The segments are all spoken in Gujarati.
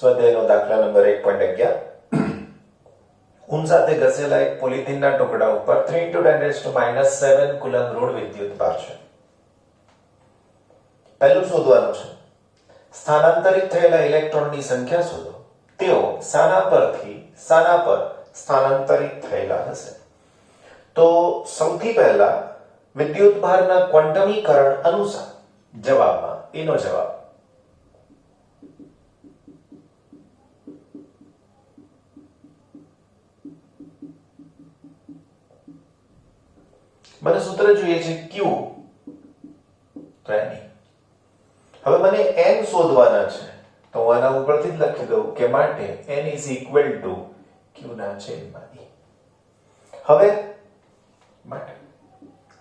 સ્વાધ્યાયનો દાખલા નંબર 1.11 ઊન સાથે ઘસેલા એક પોલિથીનના ટુકડા ઉપર 3 × 10⁻⁷ કુલમ ઋણ વિદ્યુત ભાર છે. પહેલું શોધવાનું છે સ્થાનાંતરિત થયેલા ઇલેક્ટ્રોનની સંખ્યા શોધો. તેઓ શાના પરથી શાના પર સ્થાનાંતરિત થયેલા હશે? તો સૌથી પહેલા વિદ્યુત ભારના ક્વોન્ટમીકરણ અનુસાર જવાબમાં એનો જવાબ મને સૂત્ર જોઈએ છે Q તો એની. હવે મને n શોધવાના છે તો હું આના ઉપરથી જ લખી દઉં કે માટે n = Q ના છેદમાં E. હવે માટે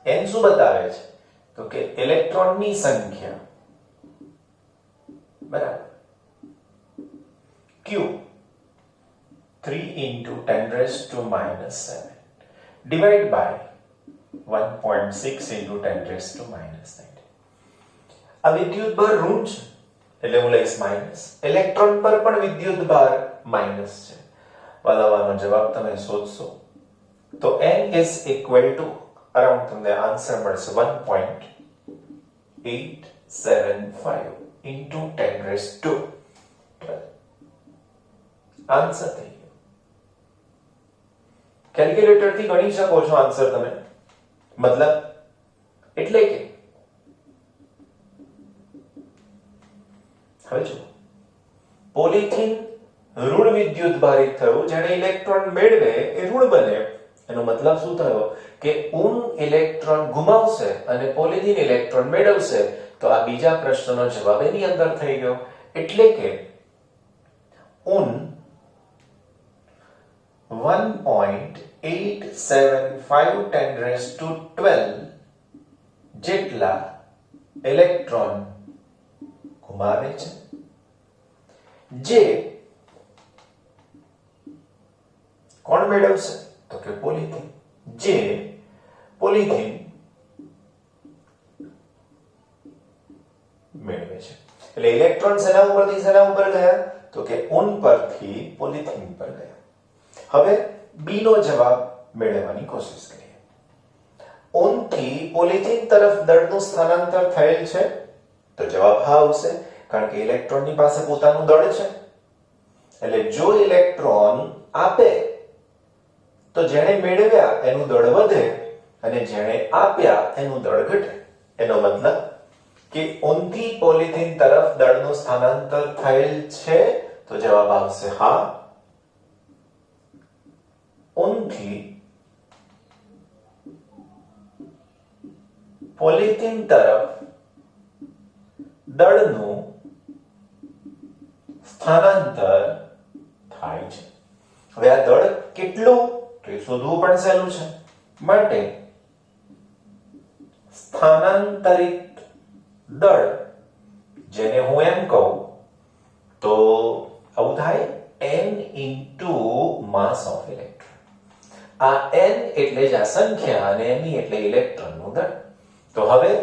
n શું બતાવે છે તો કે ઇલેક્ટ્રોનની સંખ્યા બરાબર Q 3 × 10⁻⁷ ડિવાઇડ બાય 1.6 × 10⁻⁹. આ વિદ્યુત ભાર ઋણ છે એટલે હું લઈશ માઈનસ. ઇલેક્ટ્રોન પર પણ વિદ્યુત ભાર માઈનસ છે. વાલાવાનો જવાબ તમે શોધશો તો n = અરાઉન્ડ તમને આન્સર મળશે 1.875 × 10⁻². આન્સર થઈ ગયો. કેલ્ક્યુલેટર થી ગણી શકો છો આન્સર તમે. મતલબ એટલે કે હવે જો પોલિથીન ઋણ વિદ્યુત ભારિત થયું, જેને ઇલેક્ટ્રોન મેળવે એ ઋણ બને. એનો મતલબ શું થયો કે ઊન ઇલેક્ટ્રોન ગુમાવશે અને પોલિથીન ઇલેક્ટ્રોન મેળવશે. તો આ બીજા પ્રશ્નનો જવાબ એની અંદર થઈ ગયો. એટલે કે ઊન 1.875 × 10⁻12 જેટલા ઇલેક્ટ્રોન ગુમાવે છે, જે કોણ મેળવશે તો કે પોલિથીન. જે પોલિથીન મેળવે છે. એટલે ઇલેક્ટ્રોન શેના ઉપરથી શેના ઉપર ગયા તો કે ઊન પરથી પોલિથીન પર ગયા. હવે બી નો જવાબ મેળવવાની કોશિશ કરીએ. ઊન થી પોલિથીન તરફ દળનું સ્થાનાંતર થયેલ છે તો જવાબ હા આવશે, કારણ કે ઇલેક્ટ્રોનની પાસે પોતાનું દળ છે. એટલે જો ઇલેક્ટ્રોન આપે તો જેણે મેળવ્યા એનું દળ વધે અને જેણે આપ્યા એનું દળ ઘટે. એનો મતલબ કે ઊનથી પોલિથીન તરફ દળનું સ્થાનાંતર થયેલ છે તો જવાબ આવશે હા. ઊનથી પોલિથીન તરફ દળનું સ્થાનાંતર થાય છે. હવે આ દળ કેટલું તો એ શોધવું પણ સહેલું છે. માટે સ્થાનાંતરિત દળ, જેને હું એમ કહું તો આવું થાય n × માસ ઓફ ઇલેક્ટ્રોન. આ n એટલે જ આ સંખ્યા અને me એટલે ઇલેક્ટ્રોનનું દળ. તો હવે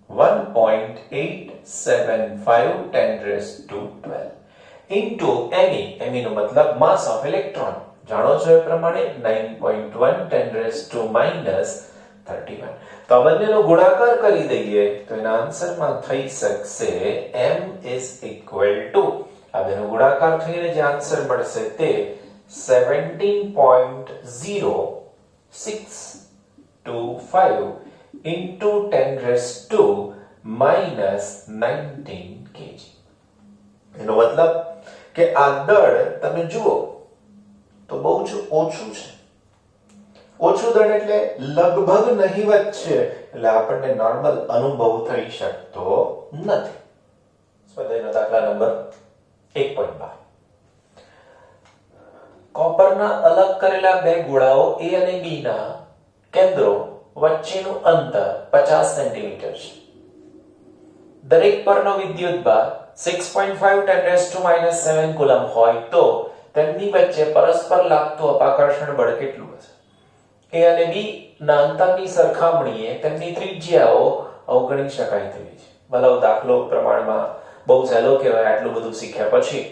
1.875 × 10⁻12 me નો મતલબ માસ ઓફ ઇલેક્ટ્રોન જાણો છો એ પ્રમાણે 9.1 × 10⁻31. તો આ બંનેનો ગુણાકાર કરી દઈએ તો એના આન્સરમાં થઈ શકશે m આ બેનો ગુણાકાર થઈને જે આન્સર મળશે તે 17.0625 × 10⁻19 kg. એનો મતલબ કે આ દળ તમે જુઓ તો બહુ જ ઓછું છે. ઓછું દળ એટલે લગભગ નહિવત છે, એટલે આપણને નોર્મલ અનુભવ થઈ શકતો નથી. સ્વાધ્યાયનો દાખલા નંબર 1.12. કોપરના અલગ કરેલા બે ગોળાઓ A અને B ના કેન્દ્રો વચ્ચેનું અંતર 50 સેન્ટીમીટર છે. દરેક પરનો વિદ્યુત ભાર 6.5 10⁻⁷ કુલમ હોય તો તેમની વચ્ચે પરસ્પર લાગતું અપાકર્ષણ બળ કેટલું હશે? A અને B ના અંતરની સરખામણીએ તેમની ત્રિજ્યાઓ અવગણી શકાય તેવી છે. ભલાઉ દાખલો પ્રમાણમાં બહુ સહેલો કહેવાય આટલું બધું શીખ્યા પછી.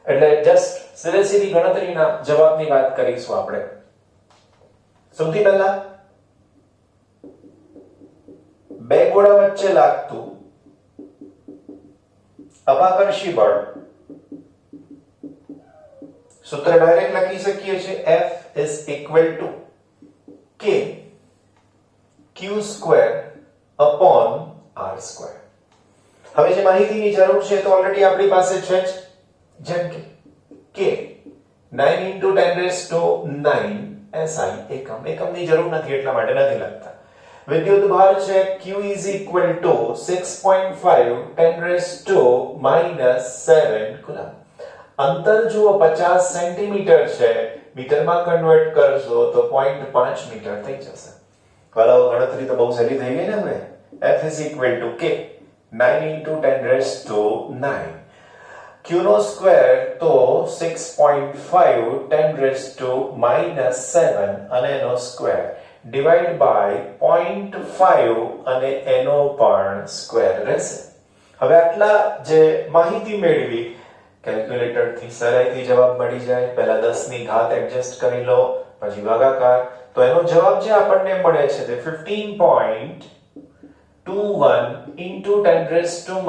એટલે જસ્ટ સીધી ગણતરીના જવાબની વાત કરીશું આપણે. સૌથી પહેલા બે ગોળા વચ્ચે લાગતું અપાકર્ષી બળ સૂત્ર ડાયરેક્ટ લખી શકીએ છીએ F is equal to K Q square upon R square. હવે જે માહિતીની જરૂર છે તો ઓલરેડી આપણી પાસે છે જ, જેમ કે K 9 into 10 raised to 9 SI એકમની જરૂર નથી એટલા માટે નથી લખતા. વિદ્યુત ભાર છે Q is equal to 6.5 10 raised to -7 coulomb. અંતર જુઓ 50 સેન્ટીમીટર છે, મીટરમાં કન્વર્ટ કરશો તો 0.5 મીટર થઈ જશે. વાલાઓ ગણતરી તો બહુ સહેલી થઈ ગઈ ને હવે. F is equal to K 9 into 10 raised to 9. Q નો સ્ક્વેર તો 6.5 10 raised to -7 અને એનો સ્ક્વેર ડિવાઇડ બાય 0.5 અને એનો પણ સ્ક્વેર રહેશે. હવે આટલા જે માહિતી મેળવી કેલ્ક્યુલેટર થી સરળથી જવાબ મળી જાય. પહેલા 10 ની ઘાત એડજસ્ટ કરી લો, પછી ભાગાકાર, તો એનો જવાબ જે આપણને મળે છે તે 15.21 into 10 raised to -3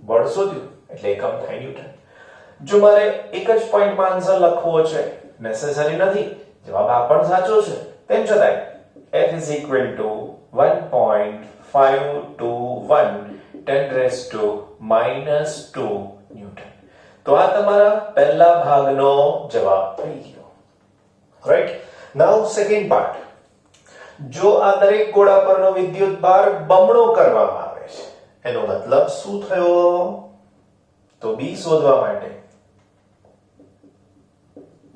બળ શોધ્યું એટલે એકમ થાય ન્યૂટન. જો મારે એક જ પોઈન્ટમાં આન્સર લખવો છે, નેસેસરી નથી, જવાબ આ પણ સાચો છે, તેમ છતાંય F is equal to 1.521 10 raised to -2 newton. તો આ તમારા પહેલા ભાગનો જવાબ થઈ ગયો. રાઈટ. નાઉ સેકન્ડ પાર્ટ. જો આ દરેક ગોળા પરનો વિદ્યુત ભાર બમણો કરવામાં આવે છે, એનો મતલબ શું થયો? તો B શોધવા માટે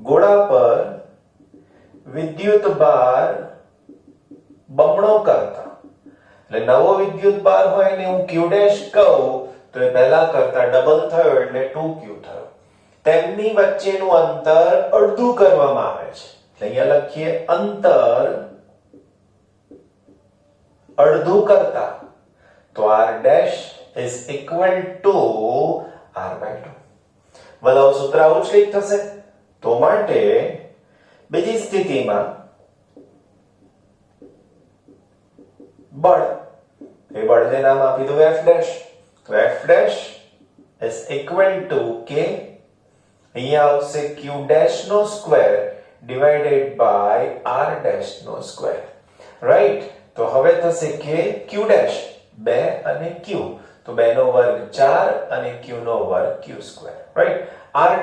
ગોળા પર વિદ્યુત ભાર બમણો કરતા, એટલે નવો વિદ્યુત ભાર હોય ને હું Q' કહું તો એ પહેલા કરતા ડબલ થયો એટલે 2Q થયો. તેમની વચ્ચેનું અંતર અડધું કરવામાં આવે છે, એટલે અહીંયા લખીએ અંતર અડધું કરતા, તો R' is equal to R/2. વલાવ સૂત્ર આવું જ કંઈક થશે. તો માટે બીજી સ્થિતિમાં બળ, એ બળને નામ આપી દો F'. તો F' is equal to K, અહીંયા આવશે Q' નો સ્ક્વેર ડિવાઇડેડ બાય R' નો સ્ક્વેર. રાઈટ. તો હવે થશે K Q' 2 અને Q, તો 2 નો વર્ગ 4 અને Q નો વર્ગ Q સ્ક્વેર. રાઈટ. R'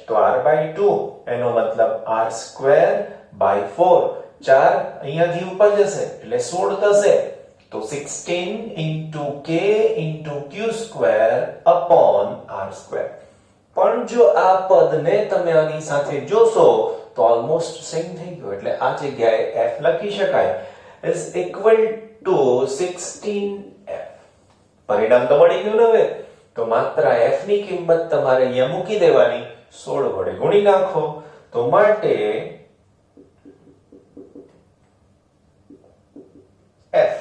તો R/2, એનો મતલબ R સ્ક્વેર બાય 4, 4 અહીંયાથી ઉપર જશે એટલે 16 થશે, તો 16 into K into Q square upon R square. પણ જો આ પદને તમે આની સાથે જોશો તો ઓલમોસ્ટ સેમ થઈ ગયું, એટલે આ જગ્યાએ F લખી શકાય is equal to 16F. પરિણામ તો મળી ગયું ને હવે. તો માત્ર F ની કિંમત તમારે અહીંયા મૂકી દેવાની, 16 વડે ગુણી નાખો. તો માટે F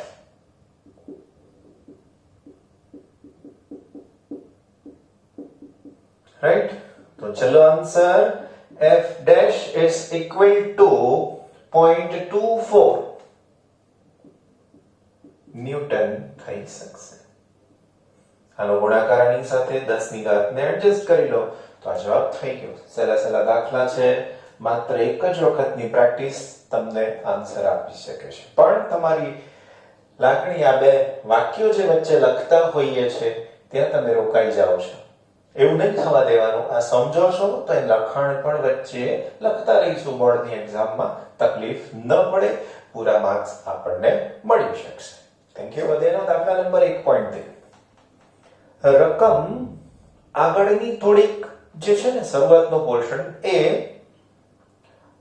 રાઈટ. તો ચલો answer F' is equal to 0.24 newton થઈ શકશે. આનો ગુણાકાર આની સાથે 10 ની ઘાતને એડજસ્ટ કરી લો તો આ જવાબ થઈ ગયો. સહેલા દાખલા છે, માત્ર એક જ વખતની પ્રેક્ટિસ તમને આન્સર આપી શકે છે. પણ તમારી લાગણી આ બે વાક્યો જે વચ્ચે લખતા હોઈએ છે ત્યાં તમે રોકાઈ જાઓ છો, એવું નહીં થવા દેવાનું. આ સમજો છો તો એ લખાણ પણ વચ્ચે લખતા રહીશું, બોર્ડની એક્ઝામમાં તકલીફ ન પડે, પૂરા માર્ક્સ આપણને મળી શકશે. Thank you. વધેનો દાખલા નંબર 1.3. રકમ આગળની થોડીક જે છે ને શરૂઆતનો પોર્શન એ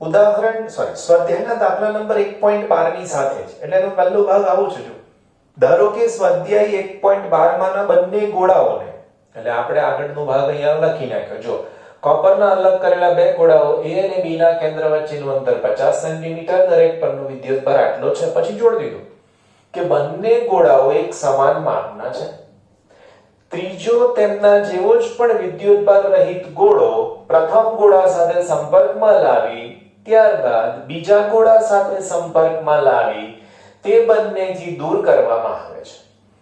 સ્વાધ્યાયના દાખલા નંબર 1.12 ની સાથે જ, એટલે એનો પહેલો ભાગ આવો છે. જો ધારો કે સ્વાધ્યાય 1.12 માંના બંને ગોળાઓને, એટલે આપણે આગળનો ભાગ અહીંયા લખી નાખ્યો. જો કોપરના અલગ કરેલા બે ગોળાઓ A અને B ના કેન્દ્ર વચ્ચેનું અંતર 50 સેન્ટીમીટર, દરેક પરનો વિદ્યુતભાર આટલો છે. પછી જોડી દીધું કે બંને ગોળાઓ એક સમાન માપના છે. ત્રીજો તેમના જેવો જ પણ વિદ્યુતભાર રહિત ગોળો પ્રથમ ગોળા સાથે સંપર્કમાં લાવી ત્યારબાદ બીજા ગોળા સાથે સંપર્કમાં લાવી તે બંનેથી દૂર કરવામાં આવે છે.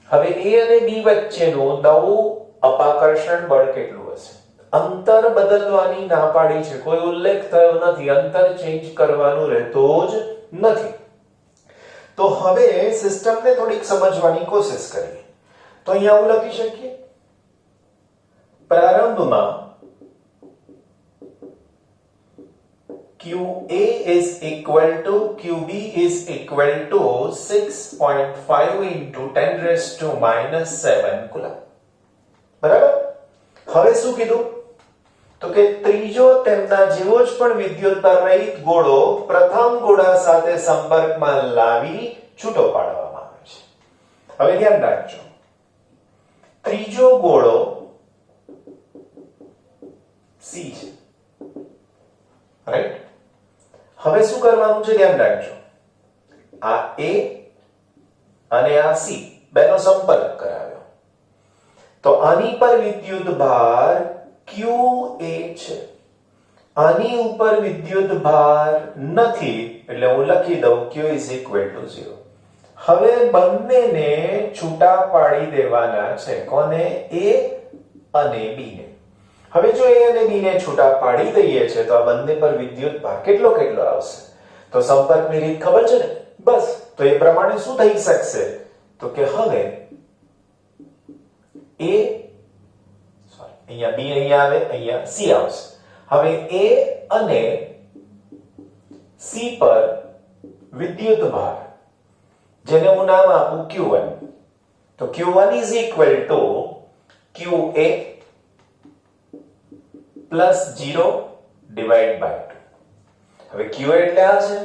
હવે A અને B વચ્ચેનું નવું અપાકર્ષણ બળ કેટલું હશે? અંતર બદલવાની ના પાડી છે, કોઈ ઉલ્લેખ થયો નથી, અંતર ચેન્જ કરવાનું રહેતું જ નથી. તો હવે સિસ્ટમને થોડીક સમજવાની કોશિશ કરીએ. તો અહીંયા આવું લખી શકીએ, પ્રારંભમાં QA is equal to QB is equal to 6.5 into 10 raised to minus 7 coulomb. બરાબર? હવે શું કીધું? તો કે ત્રીજો તેમના જેવો જ પણ વિદ્યુતભાર રહિત ગોળો પ્રથમ ગોળા સાથે સંપર્કમાં લાવી છૂટો પાડવામાં આવે છે. હવે ધ્યાન રાખજો, ત્રીજો ગોળો C છે, રાઈટ? હવે શું કરવાનું છે ધ્યાન રાખજો, આ A અને આ C બેનો સંપર્ક કરાવ્યો તો આની પર વિદ્યુતભાર QA છે, આની ઉપર વિદ્યુતભાર નથી એટલે હું લખી દઉં Q is equal to 0. હવે બંનેને છૂટા પાડી દેવાના છે. કોને? A અને B ને. હવે જો A અને B ને છૂટા પાડી દઈએ છે તો આ બંને પર વિદ્યુતભાર કેટલો આવશે? તો સંપર્કની રીત ખબર છે ને? બસ, તો એ પ્રમાણે શું થઈ શકશે? તો કે હવે અહીંયા B અહીંયા આવે, અહીંયા C આવશે. હવે A અને C પર વિદ્યુતભાર જેને હું નામ આપું Q1, તો Q1 is equal to QA plus 0 divided by 2. હવે QA એટલે આ છે,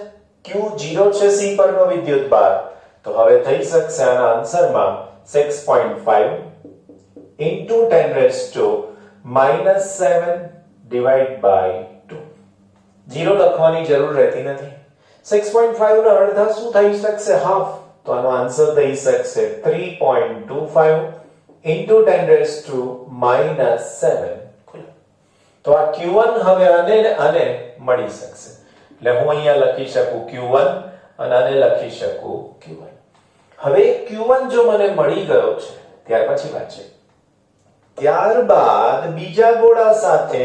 Q0 છે C પરનો વિદ્યુતભાર, તો હવે થઈ શકશે આના આન્સરમાં 6.5 into 10 raised to minus 7 divided by 2. 0 લખવાની જરૂર રહેતી નથી. 6.5 નો અડધા શું થઈ શકશે? હાફ. તો આનો આન્સર થઈ શકશે 3.25 into 10 raised to minus 7. તો આ Q1 હવે આને મળી શકશે એટલે હું અહીંયા લખી શકું Q1 અને આને લખી શકું Q1. હવે Q1 જો મને મળી ગયો છે ત્યાર પછી વાત છે, ત્યારબાદ બીજા ગોળા સાથે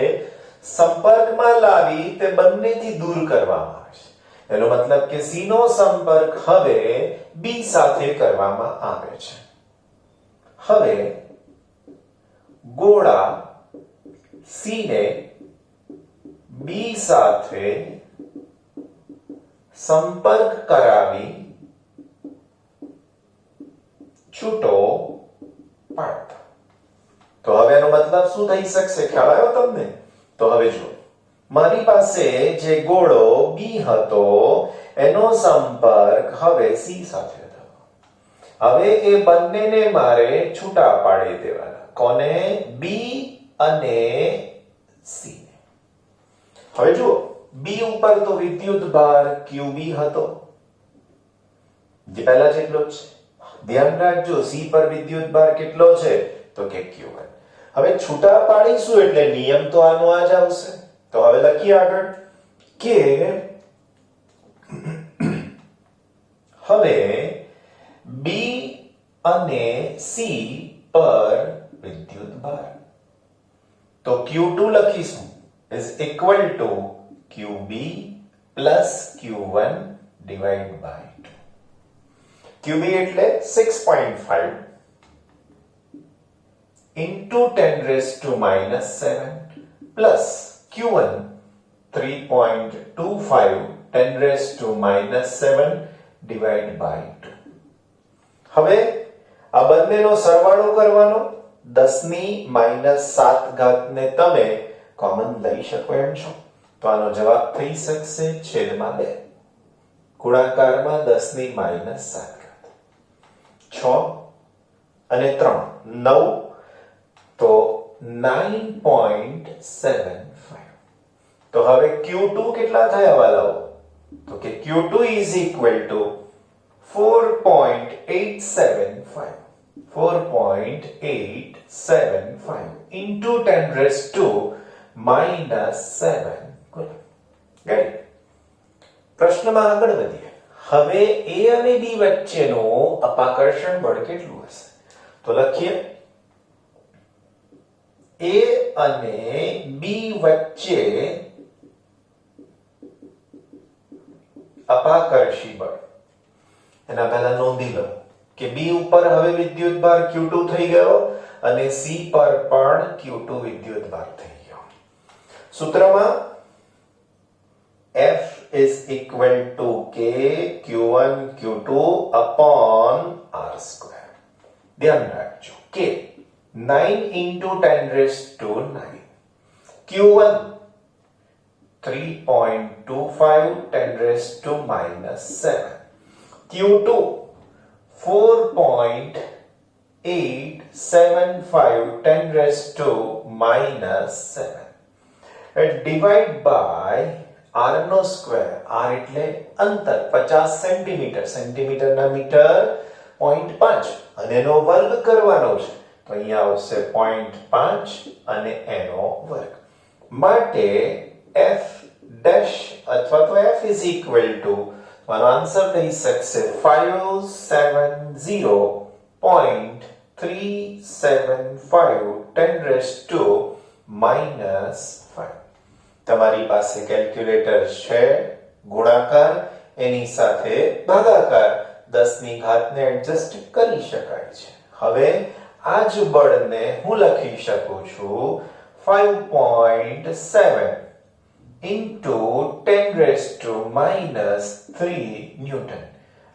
સંપર્કમાં લાવી તે બંનેથી દૂર કરવામાં આવે છે. એનો મતલબ કે C નો સંપર્ક હવે B સાથે કરવામાં આવે છે. હવે ગોળા C ને B સાથે સંપર્ક કરાવી છૂટો પાડતા. તો હવે એનો મતલબ શું થઈ શકશે? ખ્યાલ આવ્યો તમને? તો હવે જુઓ, મારી પાસે જે ગોળો B હતો એનો સંપર્ક હવે C સાથે થયો. હવે એ બંનેને મારે છૂટા પાડી દેવાના. કોને? B અને C ને. હવે જુઓ, B ઉપર તો વિદ્યુતભાર QB હતો જે પહેલા જેટલો જ છે. ધ્યાન રાખજો, C પર વિદ્યુતભાર કેટલો છે? તો કે Q1. હવે છૂટા પાડીશું એટલે નિયમ તો આનો આ જ આવશે. તો હવે લખીએ આગળ કે હવે B અને C પર વિદ્યુતભાર તો Q2 લખીશું is equal to QB plus Q1 divided by 2. QB એટલે 6.5 into 10 raised to minus 7 plus Q1 3.25 10 raised to minus 7 divided by 2. હવે આ બંનેનો સરવાળો કરવાનો, 10 ની -7 ઘાતને તમે કોમન લઈ શકો એમ છો. તો આનો જવાબ થઈ શકશે છેદમાં 2. ગુણાકારમાં 10 ની -7 ઘાત 6 અને 3 9 તો 9.75. તો હવે Q2 કેટલા થયા વાલાઓ? તો કે Q2 is equal to 4.875. 4.875 into 10 raised to minus 7 coulomb. Get it? પ્રશ્નમાં આગળ વધીએ. હવે A અને B વચ્ચેનું અપાકર્ષણ બળ કેટલું હશે? તો લખીએ A અને B વચ્ચે અપાકર્ષી બળ. એના પહેલા નોંધી લો કે B ઉપર હવે વિદ્યુતભાર Q2 થઈ ગયો અને C પર પણ Q2 વિદ્યુતભાર થઈ ગયો. સૂત્રમાં F is equal to K Q1 Q2 upon R square. ધ્યાન રાખજો કે 9 into 10 raised to 9. Q1 3.25 10 raised to minus 7. Q2 4.875 10 raised to minus 7. Divide by R નો સ્ક્વેર. R એટલે અંતર 50 સેન્ટીમીટર. સેન્ટીમીટરના મીટર 0.5 અને એનો વર્ગ કરવાનો છે. તો અહીંયા આવશે 0.5 અને એનો વર્ગ. માટે F ડેશ અથવા તો F is equal to મારો આન્સર થઈ શકશે 570.375 10 raised to minus 5. તમારી પાસે કેલ્ક્યુલેટર છે, ગુણાકાર એની સાથે ભાગાકાર 10 ની ઘાતને એડજસ્ટ કરી શકાય છે. હવે આ જ બળને હું લખી શકું છું 5.7 into 10 raised to minus 3 newton.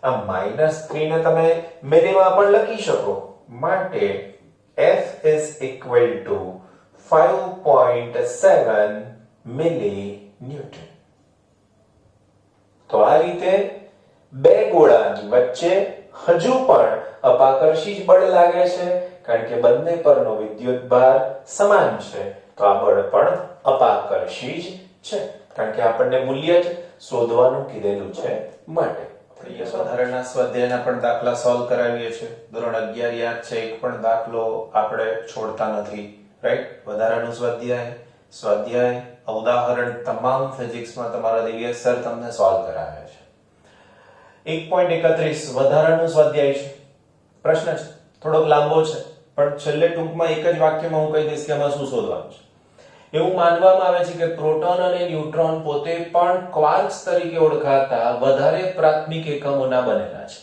આ -3 ને તમે મિલીમાં પણ લખી શકો. માટે F is equal to 5.7 milli newton. તો આ રીતે બે ગોળાની વચ્ચે હજુ પણ અપાકર્ષી જ બળ લાગે છે, કારણ કે બંને પરનો વિદ્યુતભાર સમાન છે. તો આ બળ પણ અપાકર્ષી જ છે, કારણ કે આપણને મૂલ્ય જ શોધવાનું કીધેલું છે. માટે વધારાના સ્વાધ્યાયના પણ દાખલા સોલ્વ કરાવીએ છીએ. ધોરણ 11 યાદ છે, એક પણ દાખલો આપણે છોડતા નથી. રાઈટ? વધારાનું સ્વાધ્યાય ઉદાહરણ તમામ ફિઝિક્સમાં તમારા દિવ્ય સર તમને સોલ્વ કરાવે છે. 1.31 વધારાનું સ્વાધ્યાય છે. પ્રશ્ન છે, થોડોક લાંબો છે, પણ છેલ્લે ટૂંકમાં એક જ વાક્યમાં હું કહી દઈશ કે આમાં શું શોધવાનું છે. એવું માનવામાં આવે છે કે પ્રોટોન અને ન્યુટ્રોન પોતે પણ ક્વાર્ક્સ તરીકે ઓળખાતા વધારે પ્રાથમિક એકમોના બનેલા છે.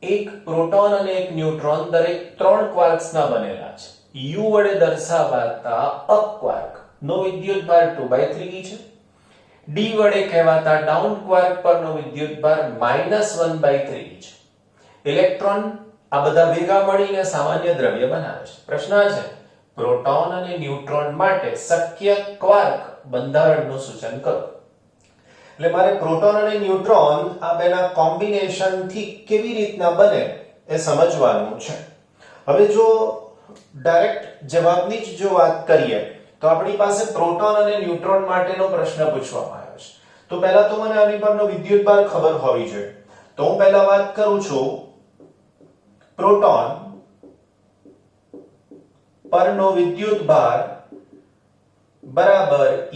એક પ્રોટોન અને એક ન્યુટ્રોન દરેક 3 ક્વાર્ક્સના બનેલા છે. U વડે દર્શાવાતા અપ ક્વાર્ક નો વિદ્યુતભાર 2/3 છે. D વડે કહેવાતા ડાઉન ક્વાર્ક પરનો વિદ્યુતભાર -1/3 છે. ઇલેક્ટ્રોન આ બધા ભેગા મળીને સામાન્ય દ્રવ્ય બનાવે છે. પ્રશ્ન છે, પ્રોટોન અને ન્યુટ્રોન માટે શક્ય ક્વાર્ક બંધારણનું સૂચન કરો. એટલે મારે પ્રોટોન અને ન્યુટ્રોન આ બેના કોમ્બિનેશન થી કેવી રીતના બને એ સમજવાનું છે. હવે જો ડાયરેક્ટ જવાબની જ જો વાત કરીએ તો આપણી પાસે પ્રોટોન અને ન્યુટ્રોન માટેનો પ્રશ્ન પૂછવામાં આવ્યો છે. તો પહેલા તો મને આની પરનો વિદ્યુતભાર ખબર હોવી જોઈએ. તો હું પહેલા વાત કરું છું પ્રોટોન પરનો વિદ્યુતભાર બરાબર E.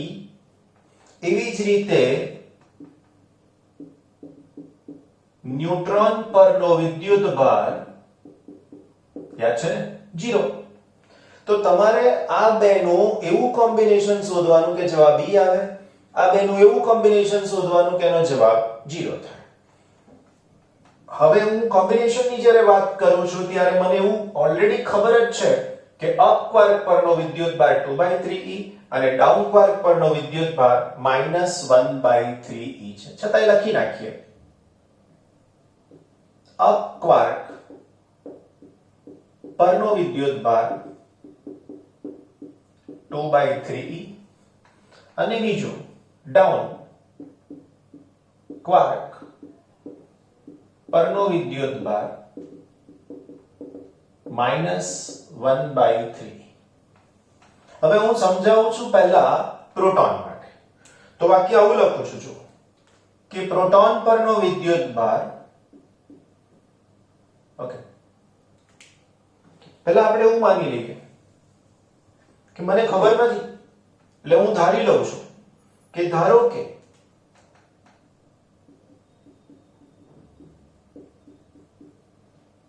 એવી જ રીતે ન્યુટ્રોન પરનો વિદ્યુતભાર યાદ છે 0. તો તમારે આ બેનું એવું કોમ્બિનેશન શોધવાનું કે જવાબ E આવે, આ બેનું એવું કોમ્બિનેશન શોધવાનું કે એનો જવાબ 0 થાય. હવે હું કોમ્બિનેશનની જ્યારે વાત કરું છું ત્યારે મને એવું ઓલરેડી ખબર જ છે કે અપ ક્વાર્ક પરનો વિદ્યુતભાર 2/3e અને ડાઉન ક્વાર્ક પરનો વિદ્યુતભાર -1/3e છે. છતાંય લખી નાખીએ. અપ ક્વાર્ક પરનો વિદ્યુતભાર 2/3e અને બીજું ડાઉન ક્વાર્ક પરનો વિદ્યુતભાર -1/3. હવે હું સમજાવું છું પહેલા પ્રોટોન માટે. તો વાક્ય આવું લખું છું જો કે પ્રોટોન પરનો વિદ્યુતભાર ઓકે પહેલા આપણે એવું માની લઈએ કે મને ખબર નથી, એટલે હું ધારી લઉં છું કે ધારો કે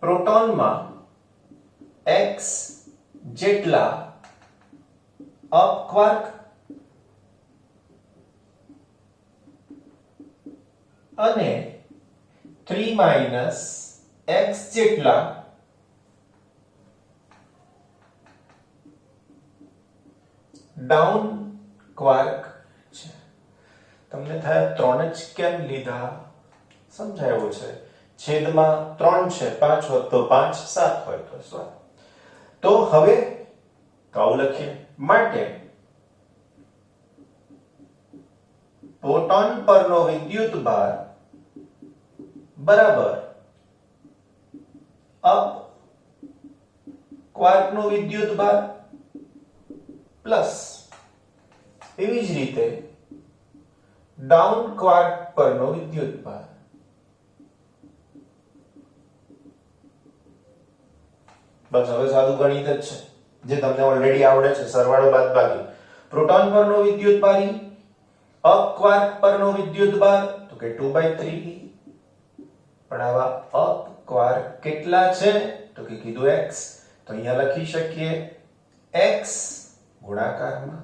પ્રોટોનમાં x જેટલા અપ ક્વાર્ક અને 3 x જેટલા ડાઉન ક્વાર્ક છે. તમને થાય 3 જ કેમ લીધા? સમજાયું છે. છેદમાં 3 છે, 5 હોત તો 5, 7 હોય તો 7. તો હવે આવું લખીએ. માટે પ્રોટોન પરનો વિદ્યુત ભાર બરાબર અપ ક્વાર્કનો વિદ્યુત ભાર પ્લસ એવી જ રીતે ડાઉન ક્વાર્ક પરનો વિદ્યુત ભાર. બસ હવે સાદું ગણિત જ છે જે તમને ઓલરેડી આવડે છે, સરવાળો બાદબાકી. પ્રોટોન પરનો વિદ્યુત ભાર E, અપ ક્વાર્ક પરનો વિદ્યુત ભાર તો કે 2/3E. પણ આવા અપ ક્વાર્ક કેટલા છે તો કે કીધું x, તો અહીંયા લખી શકીએ x ગુણાકારમાં,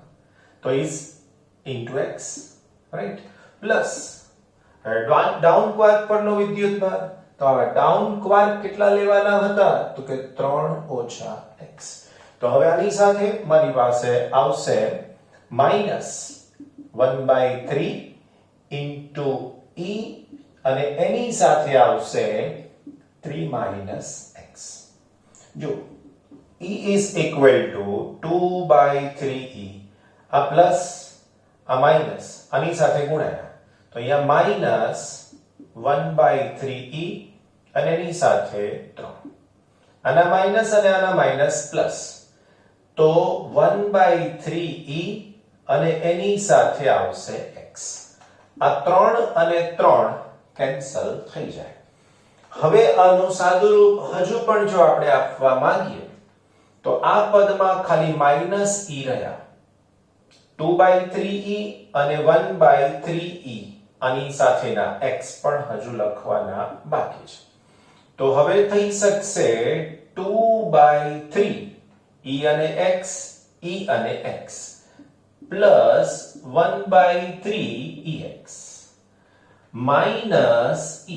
તો is into x, right, plus down quark પરનો વિદ્યુત ભાર, તો આવા ડાઉન ક્વાર્ક કેટલા લેવાના હતા તો કે 3 - x. તો હવે આની સાથે મારી પાસે આવશે -1/3 into E અને એની સાથે આવશે 3 - x. જો E is equal to 2/3E, આ પ્લસ આ માઈનસ આની સાથે ગુણાયા, તો અહીંયા -1/3E અને એની સાથે 3, આના માઈનસ અને આના માઈનસ પ્લસ, તો 1/3E અને એની સાથે આવશે x. આ 3 અને 3 કેન્સલ થઈ જાય. હવે આનું સાદું રૂપ હજુ પણ જો આપણે આપવા માંગીએ તો આ પદમાં ખાલી -e રહ્યા, 2/3E અને 1/3E આની સાથેના x પણ હજુ લખવાના બાકી છે. તો હવે થઈ શકશે 2/3 E અને x, E અને x plus 1/3 EX minus E.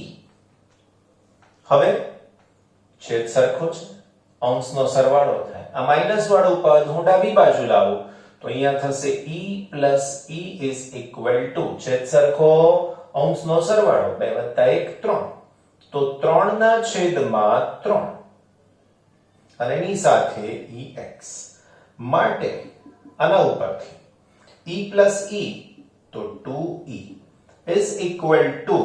હવે છેદ સરખો છે, અંશનો સરવાળો થાય. આ માઈનસ વાળું પદ હું ડાબી બાજુ લાવું તો અહીંયા થશે E plus E is equal to છેદ સરખો, અંશનો સરવાળો 2 + 1 3, તો 3 ના છેદમાં 3 અને એની સાથે EX. માટે આના ઉપરથી E plus E તો 2E is equal to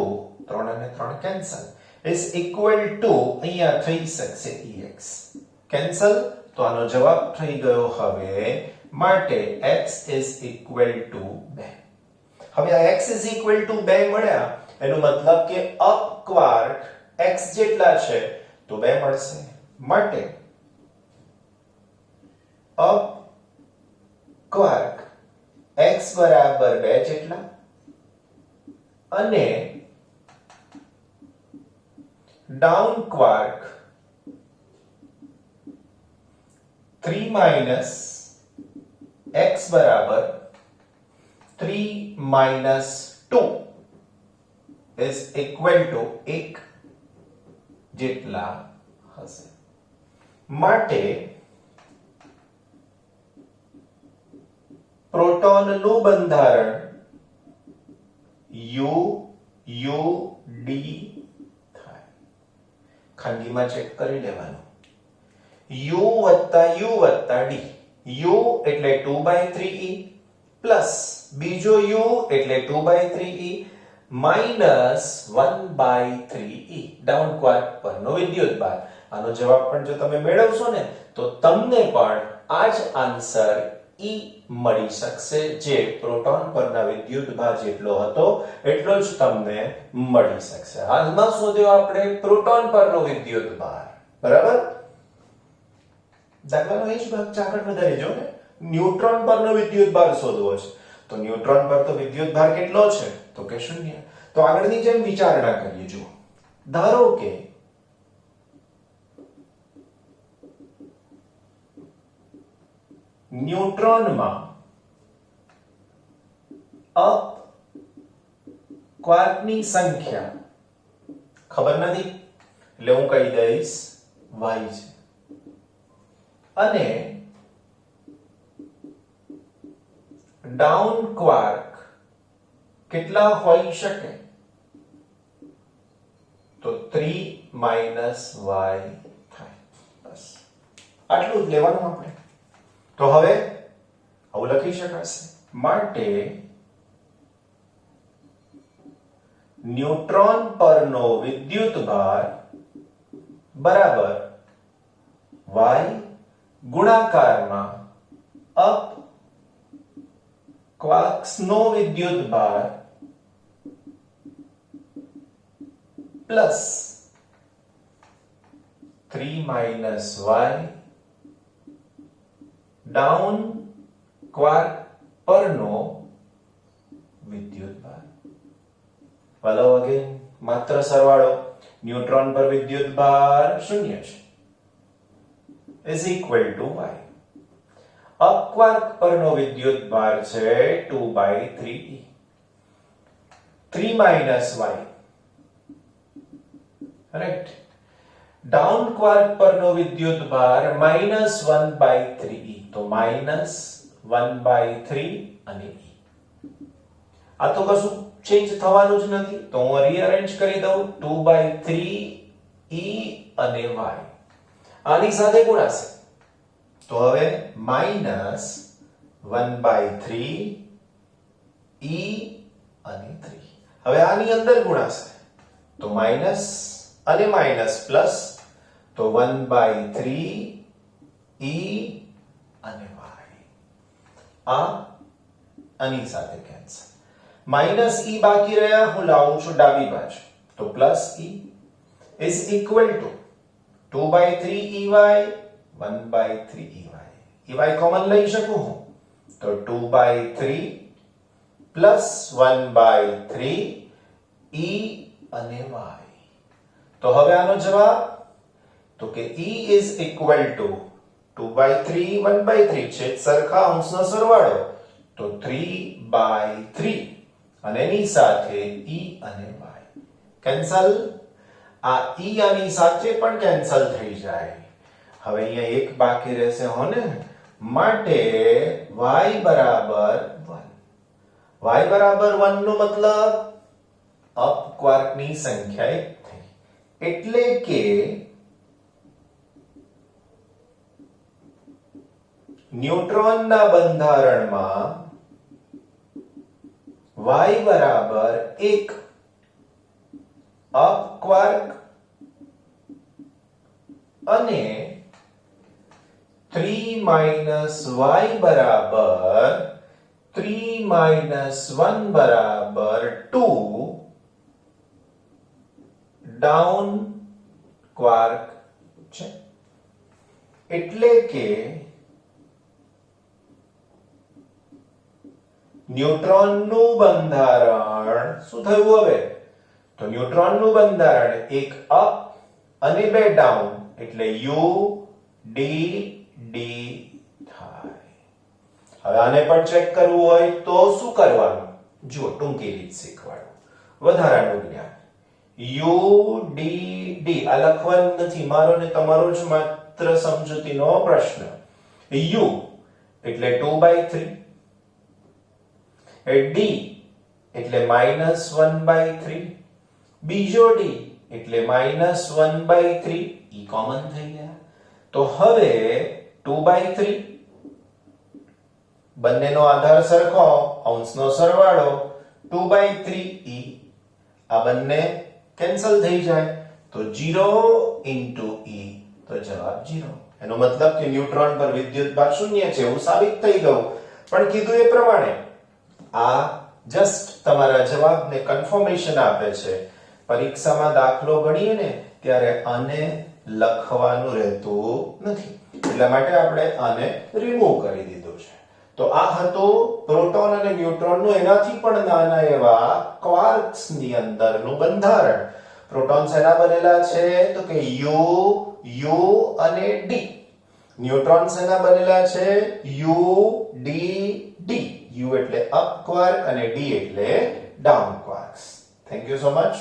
3 અને 3 કેન્સલ, is equal to અહીંયા થઈ શકશે EX કેન્સલ, તો આનો જવાબ થઈ ગયો હવે. માટે x is equal to 2. હવે આ x is equal to 2 મળ્યા એનો મતલબ કે અપ ક્વાર્ક x જેટલા છે તો 2 મળશે. માટે અપ ક્વાર્ક x બરાબર 2 જેટલા અને ડાઉન ક્વાર્ક 3 - x બરાબર 3 - 2 is equal to 1 જેટલા હશે. માટે પ્રોટોનનું બંધારણ UUD થાય. ખાનગીમાં ચેક કરી લેવાનું. U + U + D. U એટલે 2/3E પ્લસ બીજો U એટલે 2/3E minus 1/3E down quark પરનો વિદ્યુત ભાર. આનો જવાબ પણ જો તમે મેળવશો ને તો તમને પણ આ જ આન્સર E મળી શકશે, જે પ્રોટોન પરના વિદ્યુત ભાર જેટલો હતો એટલો જ તમને મળી શકશે. હાલમાં શોધ્યો આપણે પ્રોટોન પરનો વિદ્યુત ભાર, બરાબર. દાખલાનો એ જ ભાગ છે, આગળ વધારી જો ને. ન્યુટ્રોન પરનો વિદ્યુતભાર શોધવો છે. તો ન્યુટ્રોન પર તો વિદ્યુતભાર કેટલો છે? તો કે 0. તો આગળની જેમ વિચારણા કરીએ. જુઓ, ધારો કે ન્યુટ્રોનમાં અપ ક્વાર્કની સંખ્યા ખબર નથી, એટલે હું કહી દઈશ y છે. અને ડાઉન ક્વાર્ક કેટલા હોઈ શકે? તો 3 માઇનસ y થાય. બસ આટલું જ લેવાનું આપણે. તો હવે આવું લખી શકાશે. માટે ન્યુટ્રોન પરનો વિદ્યુતભાર બરાબર y ગુણાકારમાં અપ ક્વાર્ક્સનો વિદ્યુતભાર plus 3 minus y down quark પરનો વિદ્યુતભાર. ફોલો અગેન, માત્ર સરવાળો. ન્યુટ્રોન પર વિદ્યુતભાર 0 છે is equal to y. Up quark પરનો વિદ્યુતભાર છે 2/3e. 3 minus y, right. Down quark પરનો વિદ્યુતભાર -1/3e. તો -1/3 અને e. આ તો કશું ચેન્જ થવાનું જ નથી, તો હું રીઅરેન્જ કરી દઉં. 2/3e અને y આની સાથે ગુણાશે. તો હવે -1/3 e અને 3. હવે આની અંદર ગુણાશે તો માઈનસ અને માઈનસ પ્લસ, તો 1/3 e અને y. આ આની સાથે કેન્સલ. માઈનસ e બાકી રહ્યા, હું લાવું છું ડાબી બાજુ. તો plus e is equal to 2/3 ey 1/3 ey common લઈ શકું હું, તો 2/3 પ્લસ 1/3 e અને y. તો હવે આનો જવાબ, તો કે e is equal to 2/3 1/3 છે સરખા અંશનો સરવાળો, તો 3/3 અને એની સાથે e અને y કેન્સલ. આ e આની સાથે પણ કેન્સલ થઈ જાય. હવે અહીંયા એક બાકી રહેશે હો ને, માટે y બરાબર 1. y બરાબર 1 નો મતલબ અપ ક્વાર્કની સંખ્યા 1 થઈ. એટલે કે ન્યુટ્રોનના બંધારણમાં y બરાબર 1 અપ ક્વાર્ક અને 3 માઇનસ y બરાબર 3 માઇનસ 1 બરાબર 2 ડાઉન ક્વાર્ક છે. એટલે કે ન્યુટ્રોનનું બંધારણ શું થયું હવે? તો ન્યુટ્રોનનું બંધારણ એક અપ અને બે ડાઉન, એટલે u d d થાય. હવે આને પણ ચેક કરવું હોય તો શું કરવાનું? જુઓ, ટૂંકી રીત શીખવાડું, વધારાનું જ્ઞાન. u d d આ લખવાનું નથી, મારો ને તમારો જ માત્ર સમજૂતીનો પ્રશ્ન. u એટલે 2/3, d એટલે -1/3, બીજો d એટલે -1/3, e કોમન થઈ ગયા. તો હવે 2/3 બંનેનો આધાર સરખો, અંશનો સરવાળો 2/3e, આ બંને કેન્સલ થઈ જાય તો 0 into e, તો જવાબ 0. એનો મતલબ કે ન્યુટ્રોન પર વિદ્યુતભાર 0 છે એવું સાબિત થઈ ગયું. પણ કીધું એ પ્રમાણે આ જસ્ટ તમારા જવાબને કન્ફર્મેશન આપે છે. પરીક્ષામાં દાખલો ગણીએ ને ત્યારે આને લખવાનું રહેતું નથી, એટલા માટે આપણે આને રિમૂવ કરી દીધું છે. તો આ હતું પ્રોટોન અને ન્યુટ્રોનનું એનાથી પણ નાના એવા ક્વાર્ક્સની અંદરનું બંધારણ. પ્રોટોન શેના બનેલા છે? તો કે યુ અને ડી. ન્યુટ્રોન શેના બનેલા છે? ડી. યુ એટલે અપ ક્વાર્ક અને ડી એટલે down quarks. Thank you so much.